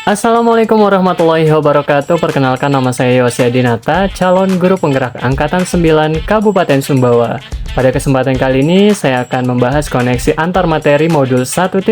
Assalamualaikum warahmatullahi wabarakatuh. Perkenalkan, nama saya Yosya Dinata, calon guru penggerak Angkatan 9 Kabupaten Sumbawa. Pada kesempatan kali ini, saya akan membahas koneksi antar materi modul 1.4.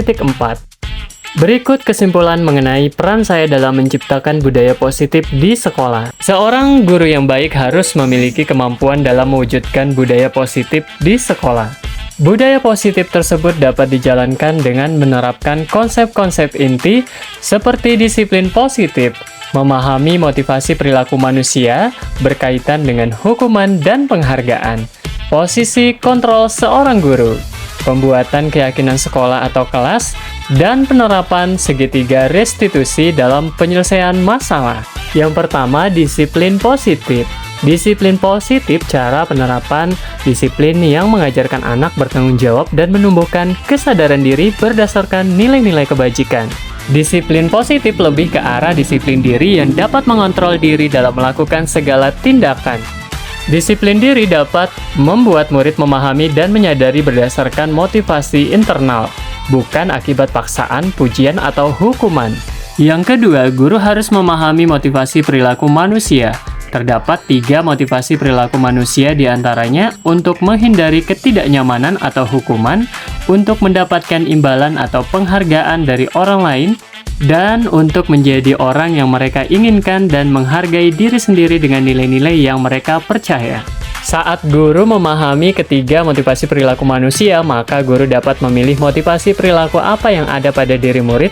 Berikut kesimpulan mengenai peran saya dalam menciptakan budaya positif di sekolah. Seorang guru yang baik harus memiliki kemampuan dalam mewujudkan budaya positif di sekolah. Budaya positif tersebut dapat dijalankan dengan menerapkan konsep-konsep inti seperti disiplin positif, memahami motivasi perilaku manusia berkaitan dengan hukuman dan penghargaan, posisi kontrol seorang guru, pembuatan keyakinan sekolah atau kelas, dan penerapan segitiga restitusi dalam penyelesaian masalah. Yang pertama, disiplin positif. Disiplin positif cara penerapan disiplin yang mengajarkan anak bertanggung jawab dan menumbuhkan kesadaran diri berdasarkan nilai-nilai kebajikan. Disiplin positif lebih ke arah disiplin diri yang dapat mengontrol diri dalam melakukan segala tindakan. Disiplin diri dapat membuat murid memahami dan menyadari berdasarkan motivasi internal, bukan akibat paksaan, pujian, atau hukuman. Yang kedua, guru harus memahami motivasi perilaku manusia. Terdapat 3 motivasi perilaku manusia diantaranya untuk menghindari ketidaknyamanan atau hukuman, untuk mendapatkan imbalan atau penghargaan dari orang lain, dan untuk menjadi orang yang mereka inginkan dan menghargai diri sendiri dengan nilai-nilai yang mereka percaya. Saat guru memahami ketiga motivasi perilaku manusia, maka guru dapat memilih motivasi perilaku apa yang ada pada diri murid.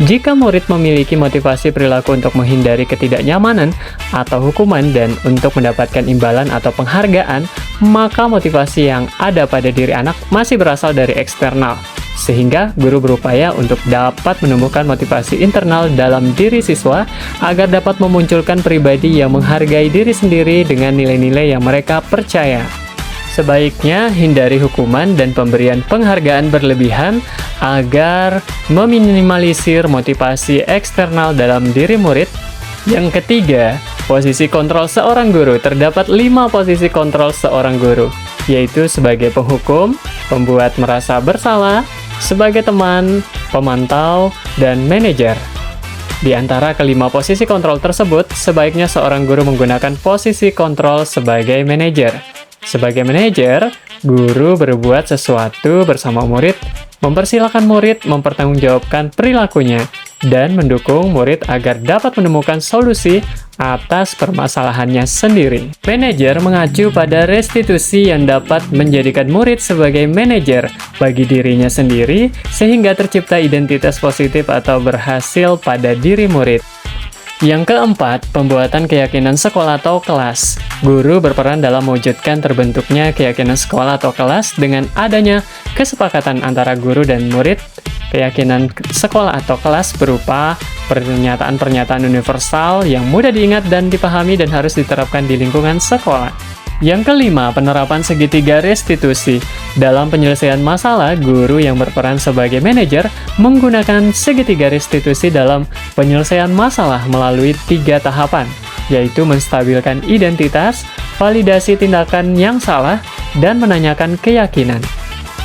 Jika murid memiliki motivasi perilaku untuk menghindari ketidaknyamanan atau hukuman dan untuk mendapatkan imbalan atau penghargaan, maka motivasi yang ada pada diri anak masih berasal dari eksternal. Sehingga guru berupaya untuk dapat menumbuhkan motivasi internal dalam diri siswa agar dapat memunculkan pribadi yang menghargai diri sendiri dengan nilai-nilai yang mereka percaya. Sebaiknya hindari hukuman dan pemberian penghargaan berlebihan agar meminimalisir motivasi eksternal dalam diri murid. Yang ketiga, posisi kontrol seorang guru. Terdapat 5 posisi kontrol seorang guru, yaitu sebagai penghukum, pembuat merasa bersalah, sebagai teman, pemantau, dan manajer. Di antara kelima posisi kontrol tersebut, sebaiknya seorang guru menggunakan posisi kontrol sebagai manajer. Sebagai manajer, guru berbuat sesuatu bersama murid, mempersilahkan murid mempertanggungjawabkan perilakunya, dan mendukung murid agar dapat menemukan solusi atas permasalahannya sendiri. Manajer mengacu pada restitusi yang dapat menjadikan murid sebagai manajer bagi dirinya sendiri, sehingga tercipta identitas positif atau berhasil pada diri murid. Yang keempat, pembuatan keyakinan sekolah atau kelas. Guru berperan dalam mewujudkan terbentuknya keyakinan sekolah atau kelas dengan adanya kesepakatan antara guru dan murid. Keyakinan sekolah atau kelas berupa pernyataan-pernyataan universal yang mudah diingat dan dipahami dan harus diterapkan di lingkungan sekolah. Yang kelima, penerapan segitiga restitusi. Dalam penyelesaian masalah, guru yang berperan sebagai manajer menggunakan segitiga restitusi dalam penyelesaian masalah melalui 3 tahapan, yaitu menstabilkan identitas, validasi tindakan yang salah, dan menanyakan keyakinan.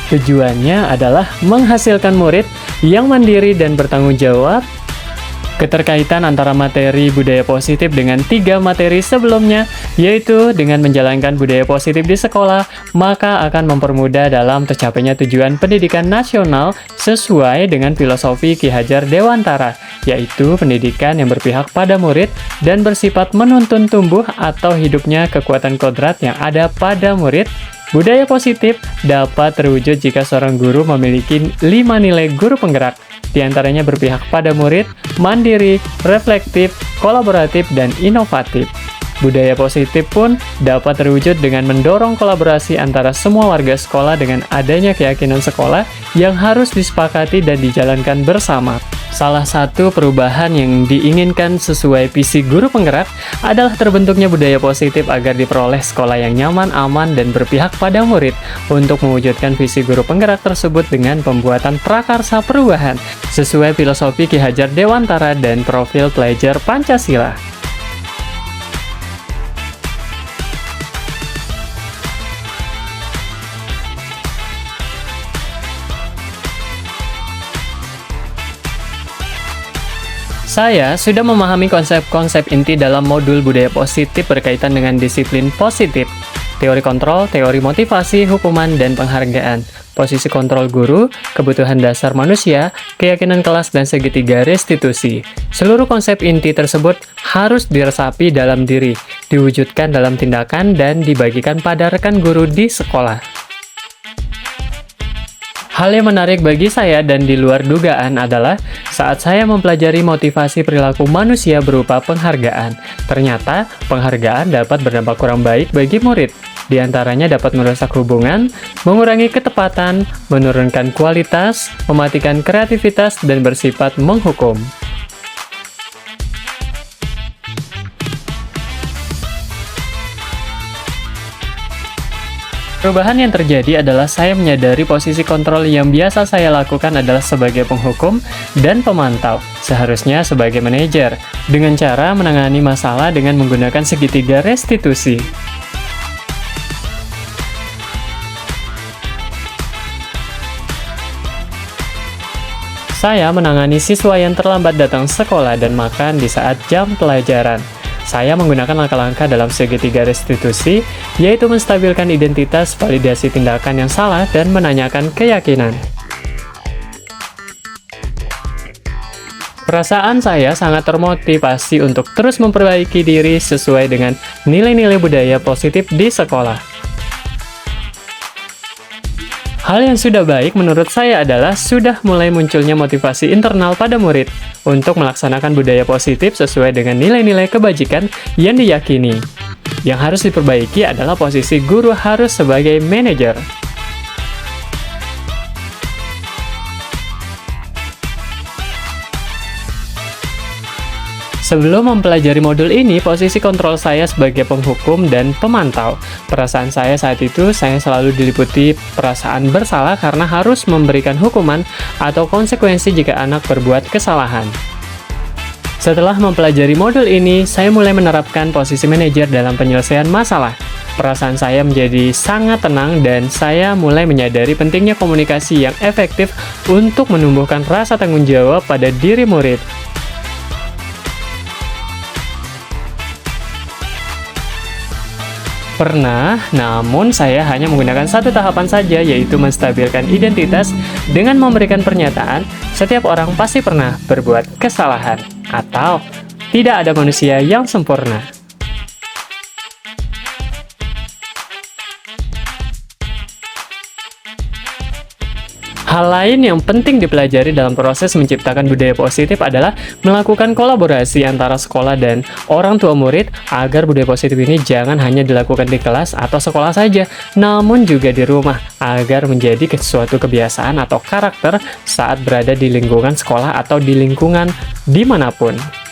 Tujuannya adalah menghasilkan murid yang mandiri dan bertanggung jawab. Keterkaitan antara materi budaya positif dengan 3 materi sebelumnya, yaitu dengan menjalankan budaya positif di sekolah, maka akan mempermudah dalam tercapainya tujuan pendidikan nasional sesuai dengan filosofi Ki Hajar Dewantara, yaitu pendidikan yang berpihak pada murid dan bersifat menuntun tumbuh atau hidupnya kekuatan kodrat yang ada pada murid. Budaya positif dapat terwujud jika seorang guru memiliki 5 nilai guru penggerak, di antaranya berpihak pada murid, mandiri, reflektif, kolaboratif, dan inovatif. Budaya positif pun dapat terwujud dengan mendorong kolaborasi antara semua warga sekolah dengan adanya keyakinan sekolah yang harus disepakati dan dijalankan bersama. Salah satu perubahan yang diinginkan sesuai visi guru penggerak adalah terbentuknya budaya positif agar diperoleh sekolah yang nyaman, aman, dan berpihak pada murid. Untuk mewujudkan visi guru penggerak tersebut dengan pembuatan prakarsa perubahan sesuai filosofi Ki Hajar Dewantara dan profil pelajar Pancasila. Saya sudah memahami konsep-konsep inti dalam modul budaya positif berkaitan dengan disiplin positif, teori kontrol, teori motivasi, hukuman, dan penghargaan, posisi kontrol guru, kebutuhan dasar manusia, keyakinan kelas, dan segitiga restitusi. Seluruh konsep inti tersebut harus diresapi dalam diri, diwujudkan dalam tindakan, dan dibagikan pada rekan guru di sekolah. Hal yang menarik bagi saya dan di luar dugaan adalah saat saya mempelajari motivasi perilaku manusia berupa penghargaan. Ternyata, penghargaan dapat berdampak kurang baik bagi murid. Di antaranya dapat merusak hubungan, mengurangi ketepatan, menurunkan kualitas, mematikan kreativitas, dan bersifat menghukum. Perubahan yang terjadi adalah saya menyadari posisi kontrol yang biasa saya lakukan adalah sebagai penghukum dan pemantau, seharusnya sebagai manajer, dengan cara menangani masalah dengan menggunakan segitiga restitusi. Saya menangani siswa yang terlambat datang sekolah dan makan di saat jam pelajaran. Saya menggunakan langkah-langkah dalam segitiga restitusi, yaitu menstabilkan identitas, validasi tindakan yang salah, dan menanyakan keyakinan. Perasaan saya sangat termotivasi untuk terus memperbaiki diri sesuai dengan nilai-nilai budaya positif di sekolah. Hal yang sudah baik menurut saya adalah sudah mulai munculnya motivasi internal pada murid untuk melaksanakan budaya positif sesuai dengan nilai-nilai kebajikan yang diyakini. Yang harus diperbaiki adalah posisi guru harus sebagai manajer. Sebelum mempelajari modul ini, posisi kontrol saya sebagai penghukum dan pemantau. Perasaan saya saat itu, saya selalu diliputi perasaan bersalah karena harus memberikan hukuman atau konsekuensi jika anak berbuat kesalahan. Setelah mempelajari modul ini, saya mulai menerapkan posisi manajer dalam penyelesaian masalah. Perasaan saya menjadi sangat tenang dan saya mulai menyadari pentingnya komunikasi yang efektif untuk menumbuhkan rasa tanggung jawab pada diri murid. Pernah, namun saya hanya menggunakan satu tahapan saja, yaitu menstabilkan identitas dengan memberikan pernyataan, setiap orang pasti pernah berbuat kesalahan, atau tidak ada manusia yang sempurna. Hal lain yang penting dipelajari dalam proses menciptakan budaya positif adalah melakukan kolaborasi antara sekolah dan orang tua murid agar budaya positif ini jangan hanya dilakukan di kelas atau sekolah saja, namun juga di rumah agar menjadi suatu kebiasaan atau karakter saat berada di lingkungan sekolah atau di lingkungan dimanapun.